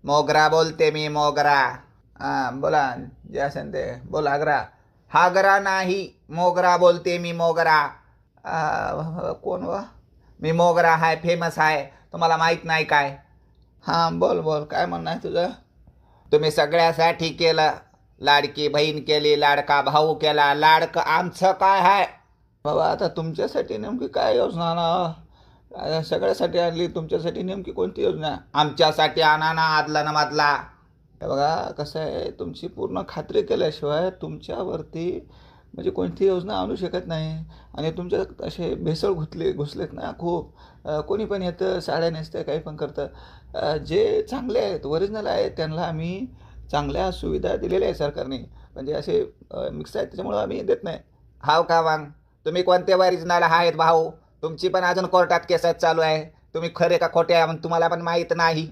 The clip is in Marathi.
मोगरा बोलते मी, मोगरा. हां बोला, जे असेल ते बोला. आग्रा हागरा नाही, मोगरा बोलते मी, मोगरा. कोण व? मी मोगरा आहे, फेमस आहे, तुम्हाला माहीत नाही काय? हां बोल बोल, काय म्हणणं आहे तुझं? तुम्ही सगळ्यासाठी केलं, लाडकी बहीण केली, लाडका भाऊ केला, लाडकं आमचं काय आहे बाबा? आता तुमच्यासाठी नेमकी काय योजना ना? सगळ्यासाठी आणली, तुमच्यासाठी नेमकी कोणती योजना? आमच्यासाठी आणा ना आदला ना मधला. हे बघा कसं आहे, तुमची पूर्ण खात्री केल्याशिवाय तुमच्यावरती म्हणजे कोणती योजना आणू शकत नाही. आणि तुमच्यात असे भेसळ घुसलेत ना खूप. कोणी पण येतं, साड्या नेसतं, काही पण करतं. जे चांगले आहेत, ओरिजिनल आहेत, त्यांना आम्ही चांगल्या सुविधा दिलेल्या आहे सरकारने. म्हणजे असे मिक्स आहेत, त्याच्यामुळं आम्ही देत नाही. हाव का मग? तुम्ही कोणते ओरिजिनल आहेत भाऊ? तुमची पण अजून कोर्टात केस चालू आहे. तुम्ही खरे का खोटे आहे तुम्हाला पण माहीत नाही.